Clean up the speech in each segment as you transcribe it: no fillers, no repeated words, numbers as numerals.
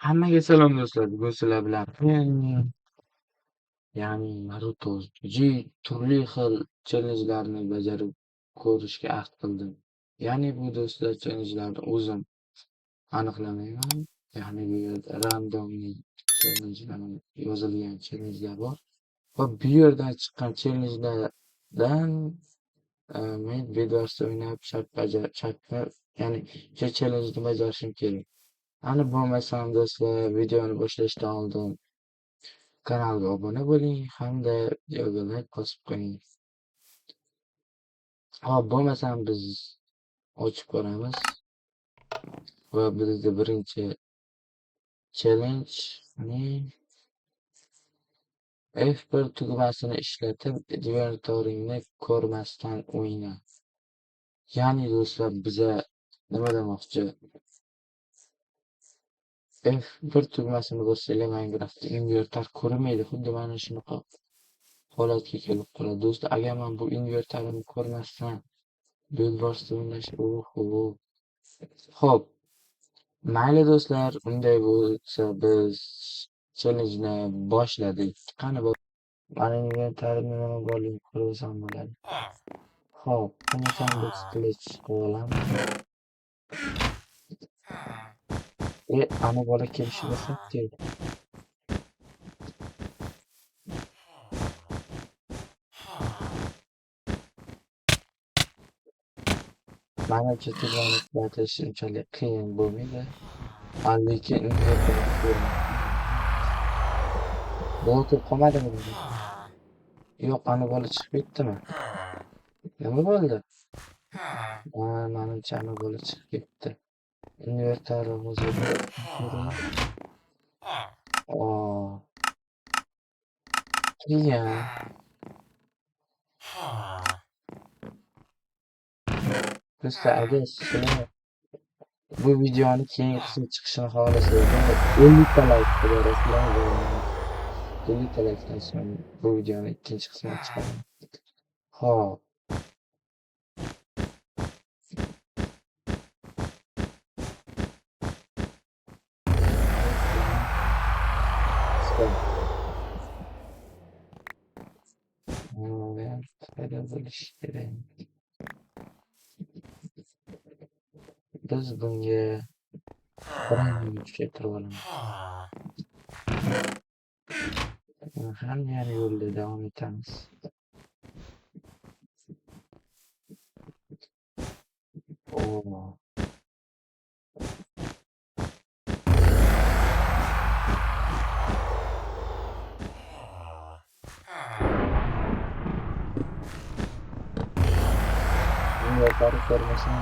Hammaga salom do'stlar. Bugun sizlar bilan Naruto turli xil challenjlarni bajarib ko'rishga ahd qildim. Bu do'stlar challenjlarni o'zim aniqlamayman. Bu yerda randomly challenjlar yozilgan challenjlar bor va bu yerdan chiqqan challenjlardan men Bedwars'ta o'ynab o'sha challenjni bajarishim kerak. Bo'lmasam do'stlar videoni boshlashdan oldin kanalga obuna bo'ling hamda videoga layk bosib qo'ying. Bo'lmasam biz ochib ko'ramiz va bizda birinchi challenge F1 tugmasini ishlatib inventoringni ko'rmasdan o'yna. Do'stlar biza nima demoqchi? F1 tugmasini bossangiz Minecraftda inventor ko'rinmaydi. Xuddi mana shunaqa holatga kelib qoladi. Do'stlar, agar men bu inventorimni ko'rmasdan Bedwars'da o'ynashni Xo'p, mayli do'stlar, unday bo'lsa biz challenjni boshladik. Qani mani inventorimda nima borligini ko'rib olsam bo'ladi. Xo'p, bo'lmasam biz qilich qilib olamiz. Ana bola kelishiga ketdi. Manimcha turlarni ishlatish unchalik qiyin bo'lmaydi. Lekin blokib qolmadimi? Yo'q, ana bola chiqib ketdimi? Nima bo'ldi? Manimcha ana bola chiqib ketdi. Invertorimizni qiyin. Do'stlar, agar sizlar bu videoni keyingi chiqishini xohlasangiz 50 ta layk berasizlar. 50 ta laykdan so'ng bu videoni ikkinchi qismini chiqaraman. Xo'p. Bo'lishi kerak. Biz bunga birinchi tushuntirib olamiz. Hamma yo'lda davom etamiz. Yuqori ko'rmasam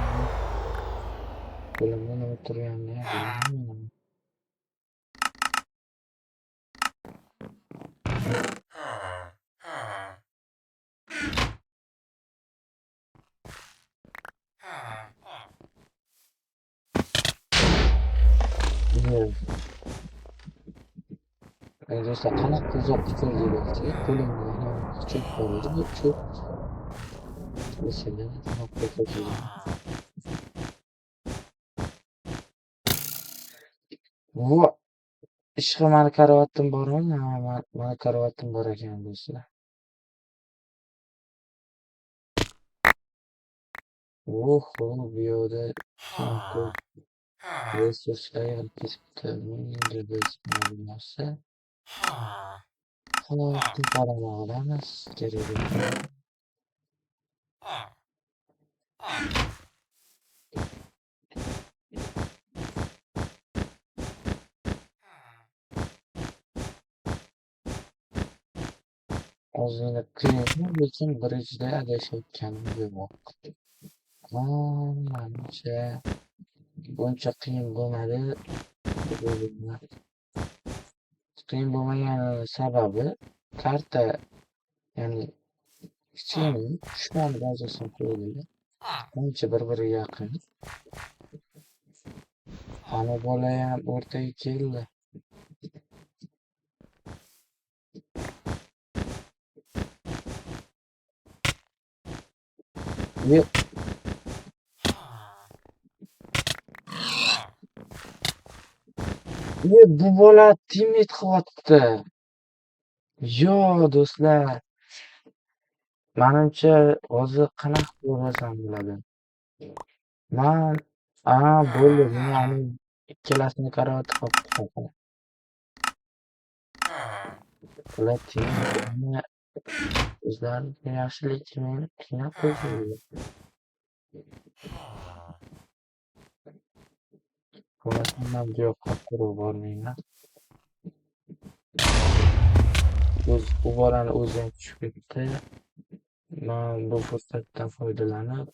qo'limda nima turganini bilmayman. Do'stlar, qanaqa uzoqqa ko'rdinglar? Qo'limda cho'p bor edi, bu cho'p ishqi mani karovatim bormi? Mani karovatim bor ekan do'stlar. Bu yoqda resurslar ketibdi. Endi biz narsa xolos qaramoq olamiz. Kerak emas. Ozgina qiyin, lekin birinchida adashayotganim yo'q. Manimcha buncha qiyin bo'lmadi. Qiyin bo'lmagani sababi karta, kichkina dushman bazasini qo'yildi. Ancha bir-biriga yaqin. Ana bola ham o'rtaga keldi. Bu bola teammate qilyapti. Yo do'stlar, manimcha hozir qanaqa o'ynasam bo'ladi? Man bo'ldi. Men aning ikkalasini karavotga qo'yib qo'yaman. Ular teammate'larni o'zlarini yaxshilik meni qiynab qo'yishadi. Bo'lmasam man bu yoqqa quruq bormayman. Bu bolani o'zi ham tushib ketdi. Man bu fursatdan foydalanib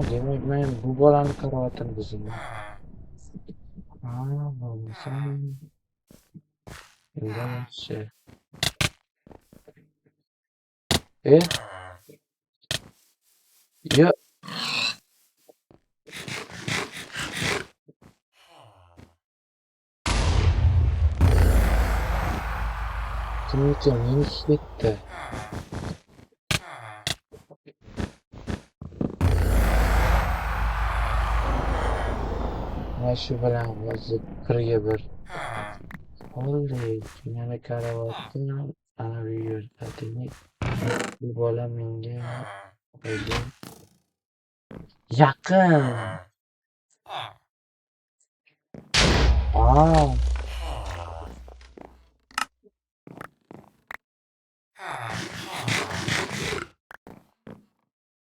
demak men bu bolani karavotini buzaman. Bo'lmasam undan yaxshi. Yo, kimniki meniki ketdi. Mana shu bilan hozir 1-1 oldik. Yana karavotni ana bu yerda demak bu bola menga o'zi yaqin.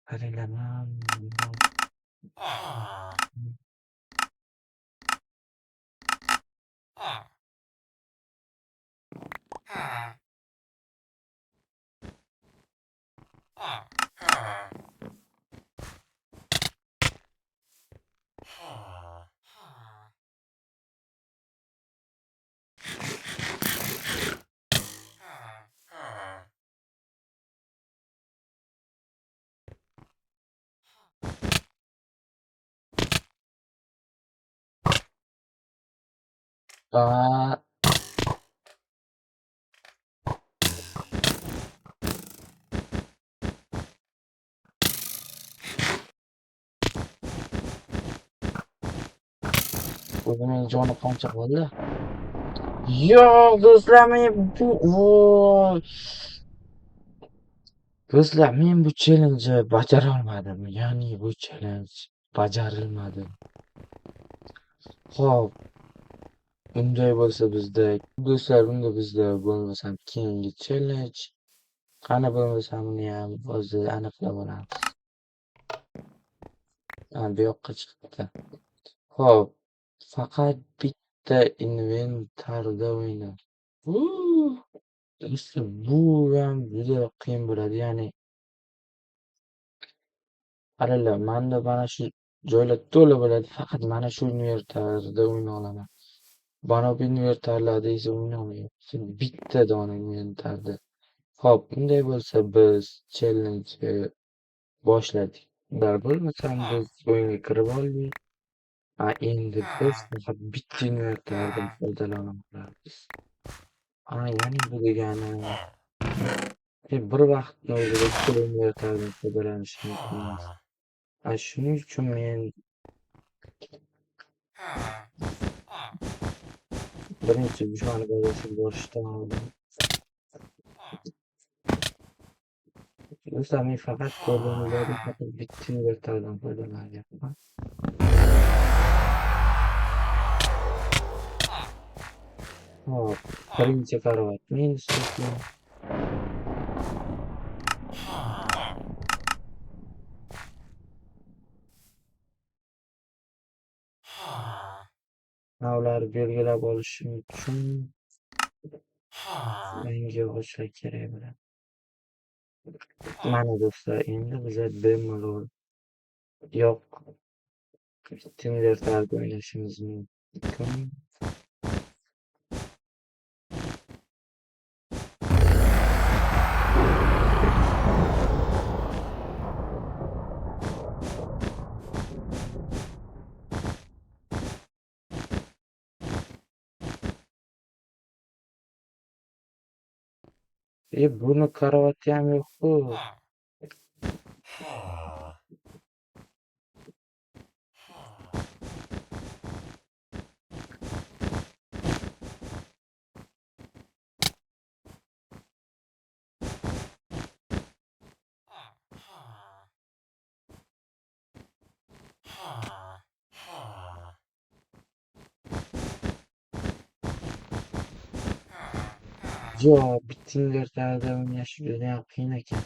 Qaranglar, o'zining joni qancha qoldi? Yo'q do'stlar, men do'stlar, men bu chellenjni bajara olmadim. Ya'ni bu chellenj bajarilmadi. Xo'p, unday bo'lsa do'stlar, bo'lmasam keyingi challenge qani bo'lmasam uni ham hozir aniqlab olamiz. Bu yoqqa chiqibdi. Xo'p, faqat bitta inventarda o'yna. Do'stlar, bu ham juda qiyin bo'ladi. Ya'ni qaranglar, menda mana shu joylar to'la bo'ladi. Faqat mana shu inventarda o'yna olaman. Mana bu inventarlarda esa o'yna olmayapman. Bitta dona inventarda. Xo'p, unday bo'lsa biz challenjni boshladik. Ular bo'lmasam biz o'yinga kirib oldik. Endi biz faqat bitta inventardan foydalanamiz. Ya'ni bu degani bir vaqtni o'zida ikkita invertardan foydalanish mumkin emas. Shuning uchun men birinchi dushman bazasiga borishdan oldin do'stlar, men faqat bitta invertardan foydalanyapman. Hop, birinchi karavot men istayman. Ularni belgilab olishim uchun yangi yog'ochlar kerak bo'ladi. Mana do'stlar, endi biz bemalol bitta invertarda o'ynashimiz mumkin. Buni karavoti ham yo'q-ku. Yo, bitta invertarda o'ynash judayam qiyin ekan.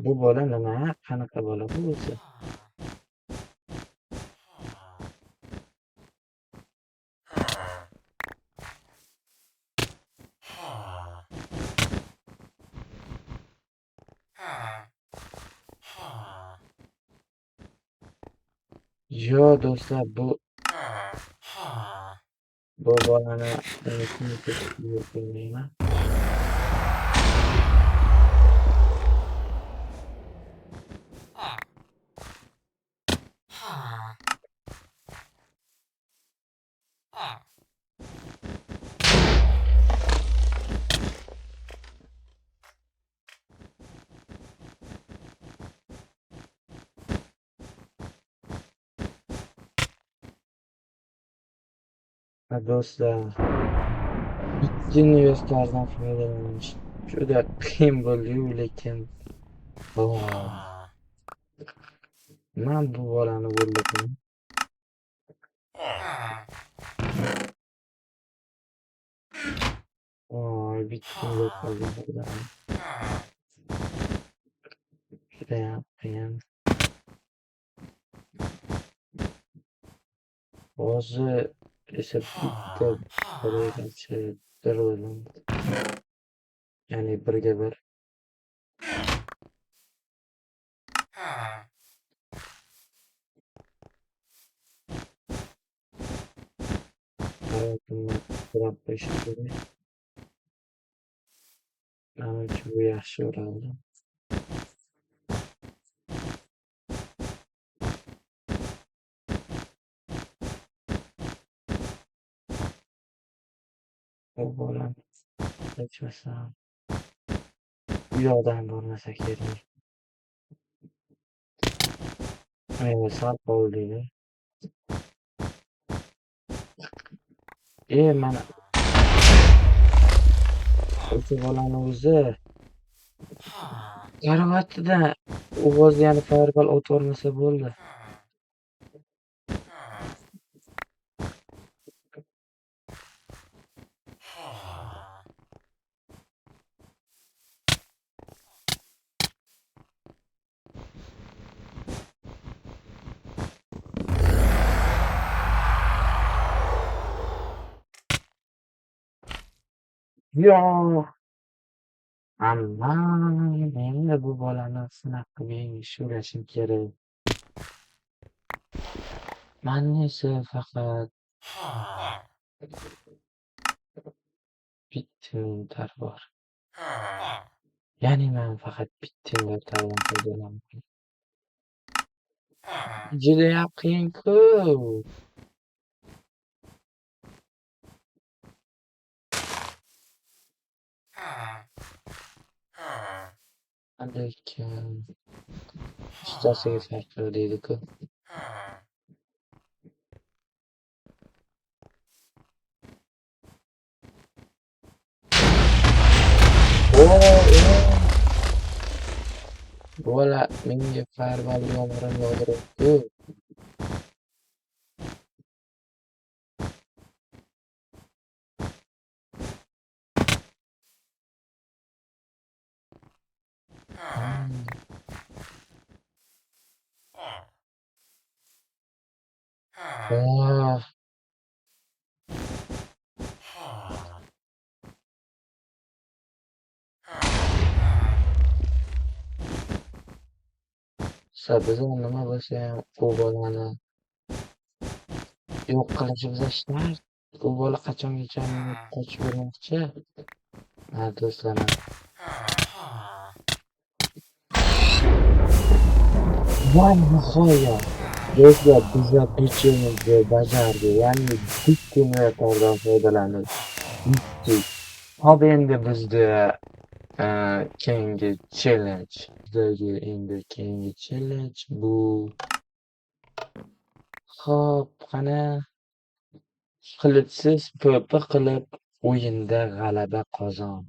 Bu bola nima? Qanaqa bola bu o'zi? Yo do'stlar, bu bolani shuni deb bilmayman. Do'stlar, ikki universitetlardan foydalanish juda qiyin bo'ldi-yu, lekin men bu bolani o'ldirdim. Bitta universitetlardan foydalanish judayam qiyin. Hozir esa bitta qo'ygancha bir o'lim, ya'ni birga bir. Hayotimni so'rab qo'yish kerak. Menimcha bu yaxshi o'raldi. Bu bolani hechmasam bu yoqdan bormasa kerak. Sal qoldi. Mana o'sha bolani o'zi karavotida ovoz, ya'ni fireball otvormasa bo'ldi. Yo, endi bu bolani sinab qilib sho'rashim kerak. Men esa faqat bitta inventar bor. Ya'ni men faqat bitta inventardan foydalanaman. Judayam qiyin-ku. Lekin ustasiga farq qiladi-ku. Bola menga fireball yomg'irini yog'diribdi. Biz nima bo'lsa ham u bolani yo'q qilishimiz shart. U bola qachongacha qochib yurmoqchi? Do'stlar, voy nihoyat Do'stlar, biza burchimizni bajardi. Ya'ni bitta invertordan foydalanib, bitta. Hop endi bizda keyingi challenge. Bizdagi endi keyingi challenge bu. Hop, qani qilichsiz po'pi qilib o'yinda g'alaba qozon.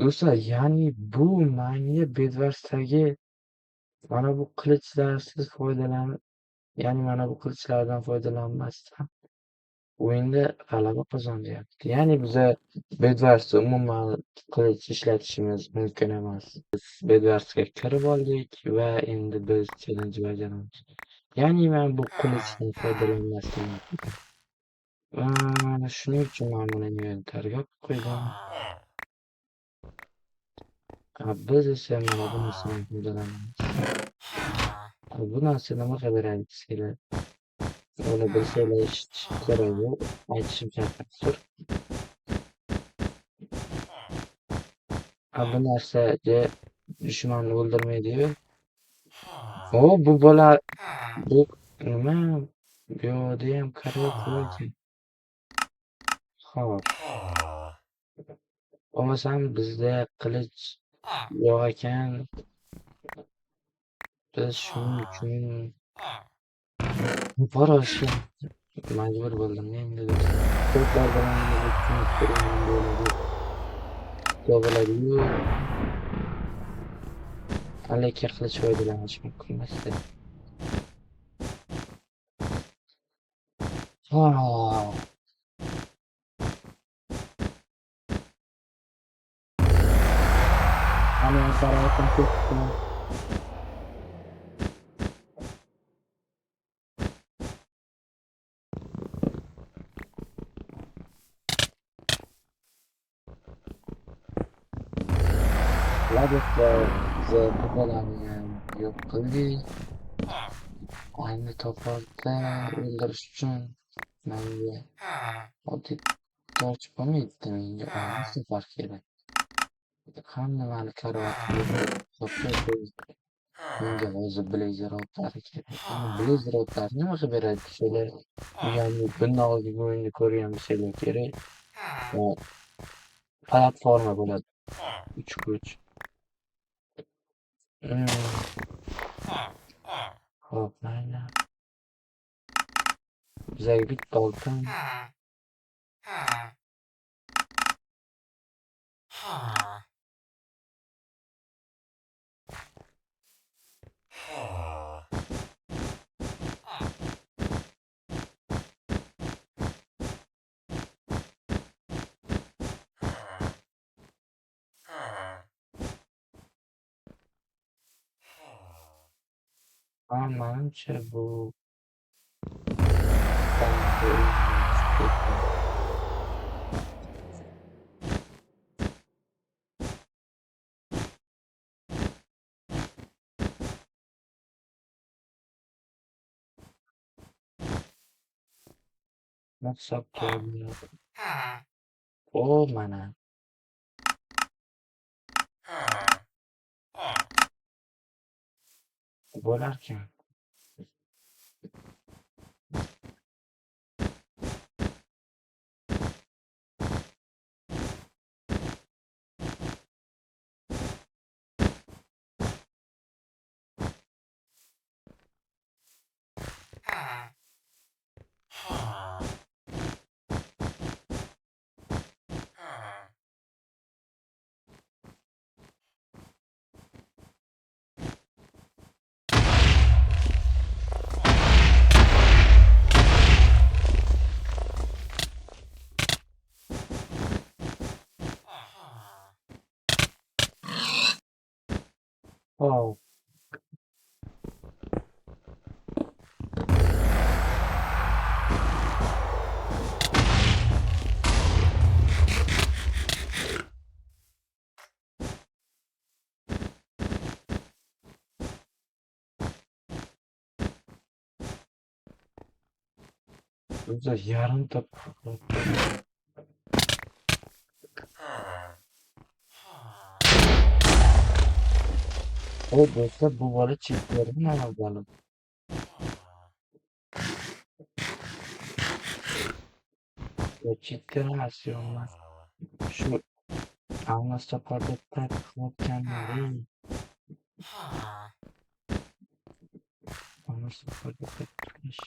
Do'stlar, ya'ni bu menga Bedwars'dagi mana bu qilichlarsiz foydalanib, ya'ni mana bu qilichlardan foydalanmasdan o'yinda g'alaba qozonyapti. Ya'ni biza Bedwars'da umuman qilich ishlatishimiz mumkin emas. Biz Bedwars'ga kirib oldik va endi biz challenge bajaramiz. Ya'ni men bu qilichdan foydalanmasdan shuning uchun men buni inventorga olib qo'ydim. Biz esa mana bu narsadan foydalanamiz. Bu narsa nimaga beradi desanglar, uni bilsanglar kerak yo'q, aytishim shart. Bu narsaga dushmanni o'ldirmaydi-yu. Bu bola bu nima? Bu yoqdayam karavot bor ekan. Xo'p, bo'lmasam bizda qilich yo'q ekan. Biz shuning uchun bor olishga majbur bo'ldim endi do'stlar. Ko'plar bilan tushunib turgan bo'ladi. To'g'riladi-yu, lekin qilich foydalanish mumkin emasdi. Ana karavotdan ketdim. Do'stlar, biza bu bolani ham yo'q qildik. Ayni topolda o'ldirish uchun menga oddiy torch bo'lmaydi, menga oyna safar kerak. Hammani karavotga menga hozir blazer otlari kerak. Blazer otlari nimaga beradi desanglar, ya'ni bundan oldingi o'yinni ko'rgan bo'lsanglar kerak, platforma bo'ladi. 3 kuch. Xo'p, mayli. Bizaga bitta oltin. Manimcha bu hisobga olinadi. Mana bo'larkan. Oh, biza yarimta do'stlar, bu bola cheklardan avvalib Ya ciddi emas shu Almazsaporda qilayotganlari Almazsaporda qilish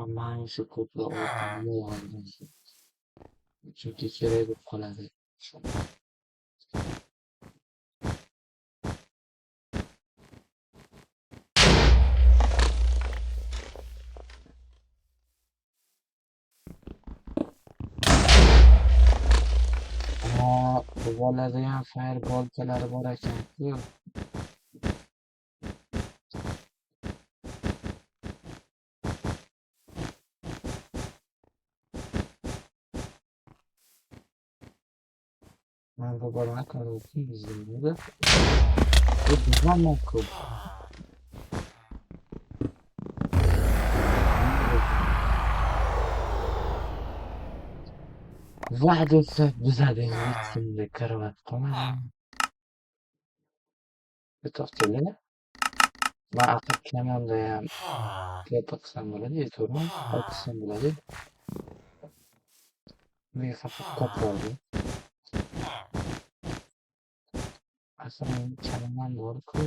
hammasi ko'proq o'rtamda oldim chunki kerak bo'lib qoladi. Bu bo'ladigan fireballkalari bor ekan-ku. Men bu bolani ko'rib izlaydi. Bu hamma ko'p. Va'da buzadi hech kimga karavot qolmadi. To'xtanglar. Men aql kamonda ham tepa qilsam bo'ladi, to'g'rimi? Qilsam bo'ladi. Men faqat qo'poldi. Aslida kamon bor-ku.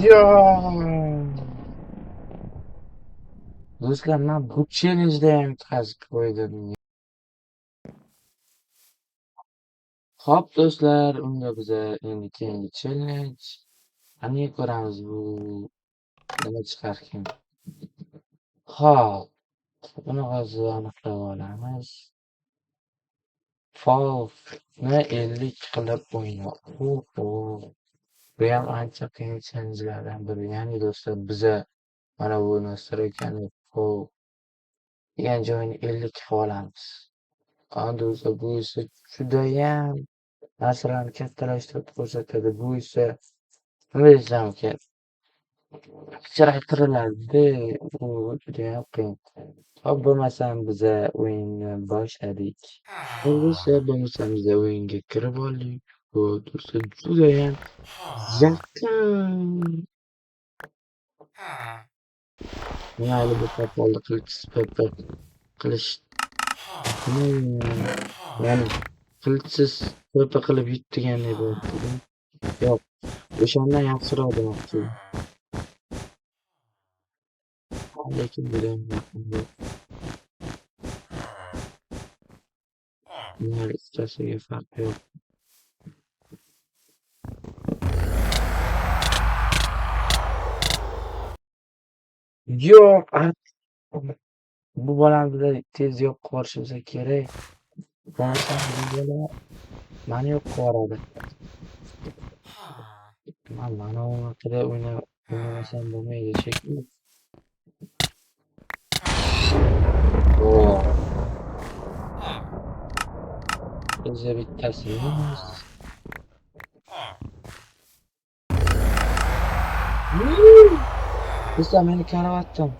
Yo! Do'stlar, men bu challenjda ham yutqazib qo'ydim. Xo'p do'stlar, unda biz endi keyingi challenge qani ko'ramiz bu nima chiqarkin. Xo'p, buni hozir aniqlab olamiz. Falni 50 qilib o'yna. Oho. Bu ham ancha qiyin challengelardan biri. Ya'ni do'stlar, biza mana bu nastroykani degan joyini 50 qilib olamiz. Do'stlar, bu esa judayam narsalarni kattalashtirib ko'rsatadi. Bu esa nima desam ekan, kichraytiriladi. Bu judayam qiyin. Xo'p, bo'lmasam biza o'yinni boshladik. Do'stlar, bo'lmasam biza o'yinga kirib oldik. Bu do'stlar judayam yaqin. Mayli, bu qo'polni qilish ya'ni qilichsiz to'rtta qilib yut deganday bo'libdi. Yo'q, o'shandan yaxshiroq demoqchi. Lekin judayam yaqin bu. Mayli, ikkitasiga farqi yo'q. Yo'q, bu bolani biza tez yo'qqa yuborishimiz kerak. Bo'lmasam bu bola mani yo'qqa yuboradi. Men mana bunaqada o'ynamasam bo'lmaydi shekilli. Biza bittasimiz. Do'stlar, meni karavotdim.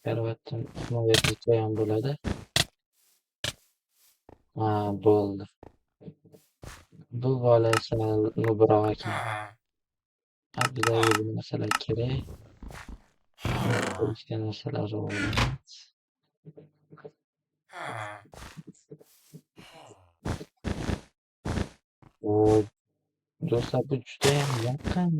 Karavotdan himoya ham bo'ladi. Bo'ldi. Bu bola sal nubroq ekan. Bizaga bu narsalar kerak. O'zga narsalar emas. Do'stlar, bu judayam yaqin.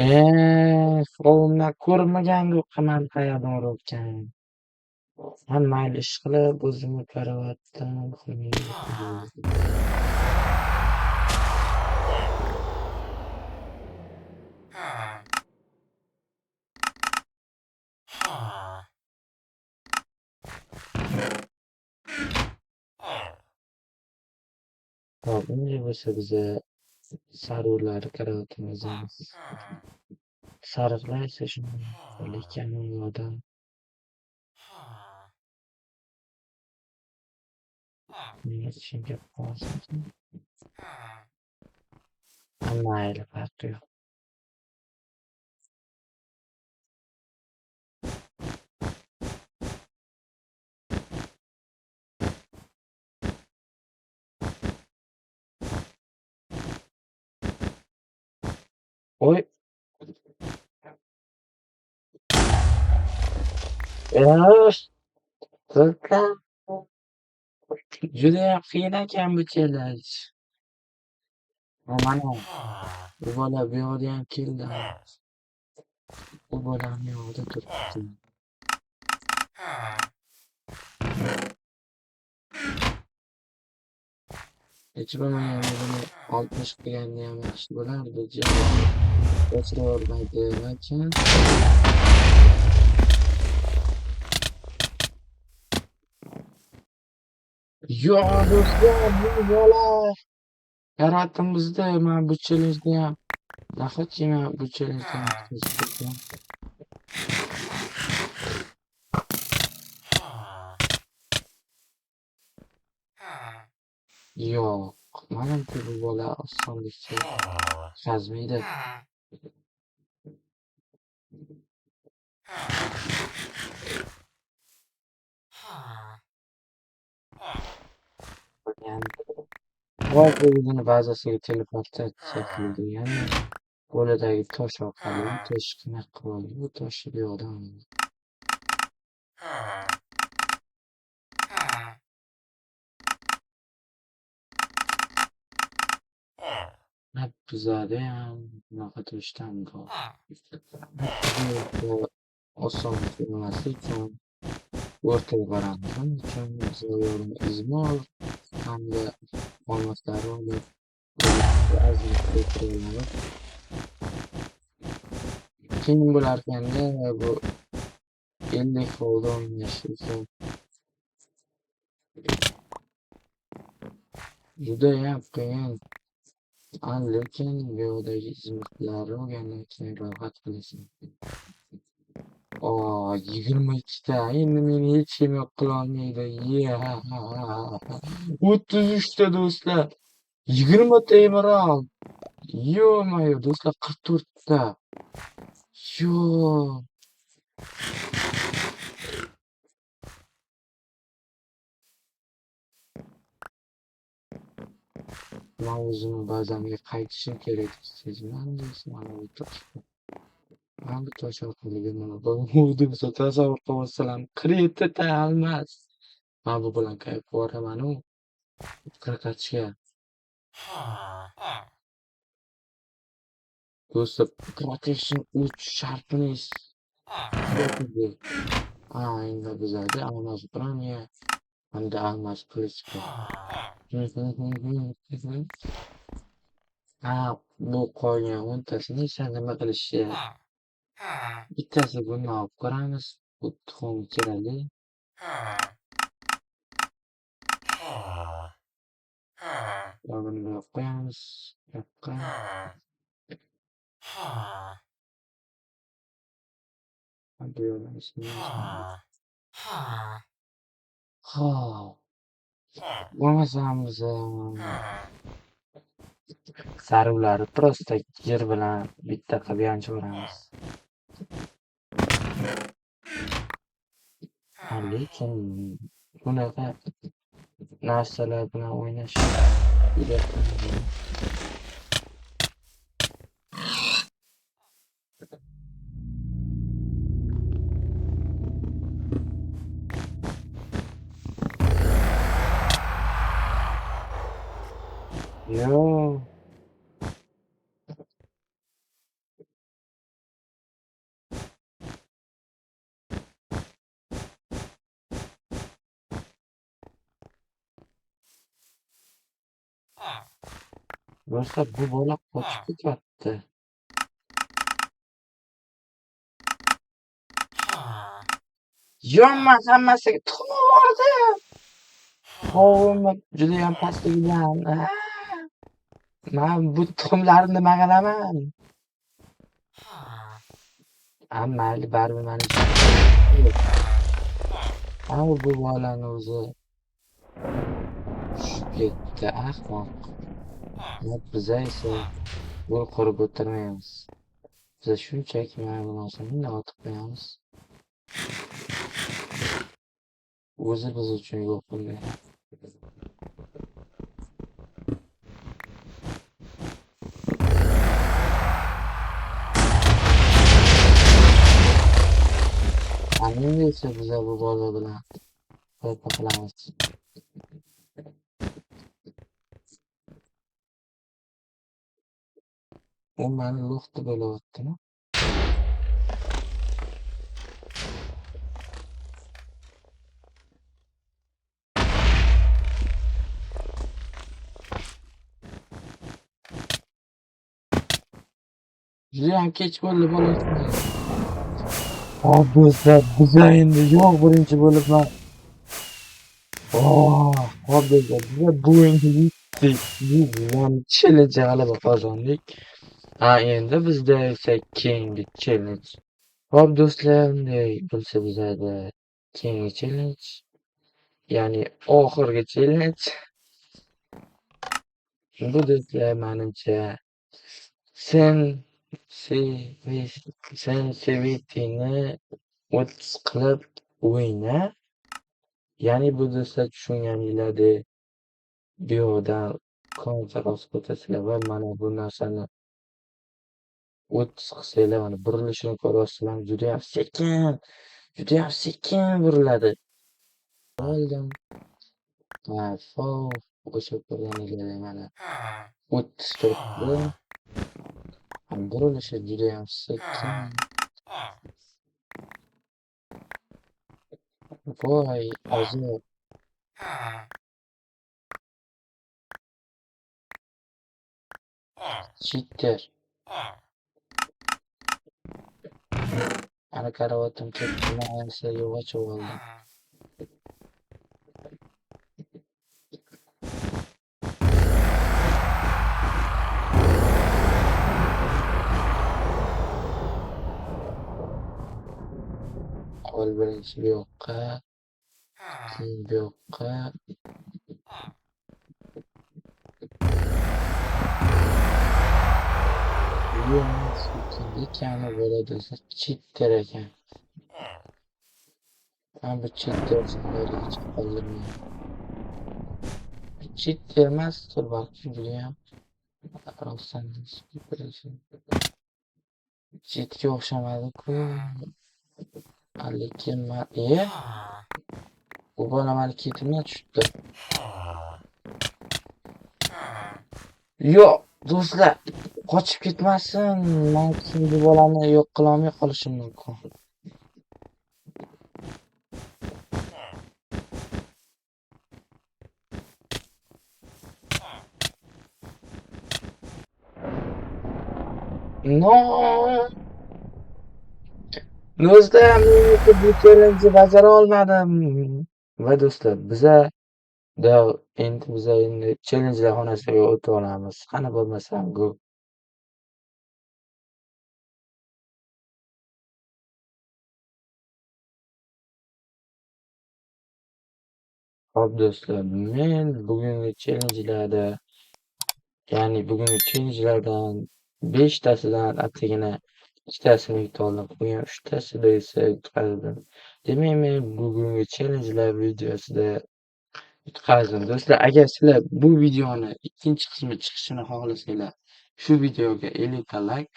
Qo'limdan ko'rmagan qamali qayoqdan uribkan. Ha, mayli ish qilib, o'zimni karavotdan hop, unday bo'lsa biza saruvlar karaoke'miz sariqlar esa shunday lekin yodam hech gap qolsin. Mayli, farqi yo'q. Voy! Do'stlar, judayam qiyin ekan bu challenge. Mana bu bola bu yoqdayam keldi. Bu bolani yonida turibdi. Hech bo'lmaganda buni 60 qilgandayam yaxshi bo'lardi. O'chiravermaydi lekin. Yo'q do'stlar, bu bola yaratimizda men bu challenjni ham nahotki men bu challenjni ham o'tkazib yo'q, manimcha bu bola osonlikcha yutqazmaydi. Hozir o'zini bazasiga teleportatsiya qildi, ya'ni qo'lidagi tosh orqali toshni qilib oldi. Bu toshni bu yoqdan oldi. Bizada ham bunaqa toshdan bor. Oson emaslik uchun o'rtaga boramiz. Shuning uchun bizga yo'lni izmor hamda olmoslar olib qiyin bo'larkanda bu 50 holda o'ynash esa judayam qiyin. Lekin bu yoqdagi izmirlarni o'rgandan keyin rohat qilasan. 22 ta. Endi meni hech kim yo'q qilolmaydi. 33 ta do'stlar. 20 ta emerald. Yo-mayo do'stlar, 44 ta. Yo. Men o'zimni bazamga qaytishim kerak sezman desam, mana bu tosh orqali mana bu desa tasavvur qilib olsalar 47 ta almas. Men bu bilan qaytib boraman-u qirqachga. Do'stlar, protection 3 sharpness. Endi bizada almas bronye hamda almas qilich bor. Bu qolgan 10 tasini esa nima qilishi? Bittasi buni olib ko'ramiz. Bu tuxum kerakli. Buni yo'q qo'yamiz. Yo'qqa. Bu yo'ldan bo'lmasam biz sarvlarni просто yer bilan bitta qilib yanchiveramiz. Lekin bunaqa narsalar bilan o'ynash juda qiyin. Yo. Do'stlar, bu bola qochib ketyapti. Yonma hammasiga tuxum bordi. Hovlimi judayam pastligidan. Men bu tuxumlarni nima qilaman? Mayli, baribir mani bu bolani o'zi tushib ketdi, ahmoq. Biza esa yo'l qurib o'tirmaymiz. Biza shunchaki mana bu narsani bunday otib qo'yamiz. O'zi biz uchun yo'l qurgan. Endi esa biza bu bola bilan to'ypa qilamiz. U mani lo'q deb o'ylayaptimi? Judayam kech bo'ldi bolasi. Hop do'stlar, biza endi yo'q birinchi bo'libman. Hop do'stlar, biza bu endi yutdik. Challenge g'alaba qozondik. Endi bizda esa keyingi challenge. Hop do'stlar, bunday bo'lsa bizada keyingi challenge, ya'ni oxirgi challenge. Bu do'stlar menimcha sensitivitini 30 qilib o'yna. Ya'ni bu do'stlar tushunganinglardek, bu yoqdan konferans o'tasizlar va mana bu narsani 30 qilsanglar, mana burilishini ko'ryapsizlar, judayam sekin buriladi. Oldim. O'sha ko'rganinglardek mana 30 turibdi. Burilishi judayam sekin. Voy, azob. Cheater. Ana karavotim ketdi, narsaga ochib oldim. Avval birinchi bu yoqqa, keyin bu yoqqa. Ekani bo'ladi, cheater ekan. Men bu cheater singarigacha qoldirmayman. Cheater emasdir balki, judayam rostdan cheatga o'xshamadi-ku. Lekin bu bola mani ketimdan tushibdi. Yo'q, do'stlar, qochib ketmasin. Men bu bolani yo'q qila olmay qolishim mumkin. No! Do'stlar, men bu challenge bajara olmadim. Va do'stlar, endi challengelar xonasiga o'tib olamiz. Qani bo'lmasam go. Hop do'stlar, men bugungi challengelardan 5 tasidan attagina 2 tasini yuta oldim. Qolgan 3 tasida esa yutqazdim. Demak, men bugungi challengelar videosida yutqazdim. Do'stlar, agar sizlar bu videoni ikkinchi qismi chiqishini xohlasanglar, shu videoga 50 ta like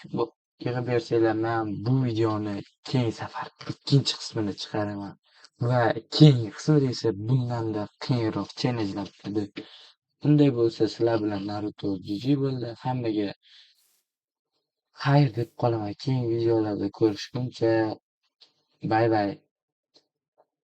yig'ib bersanglar, men bu videoni keyingi safar ikkinchi qismini chiqaraman. Va keyingi qismida esa bundan-da qiyinroq challengelar bo'ladi. Bunday bo'lsa, sizlar bilan Naruto GG bo'ldi. Hammaga xayr deb qolaman. Keyingi videolarda ko'rishguncha, bay bay.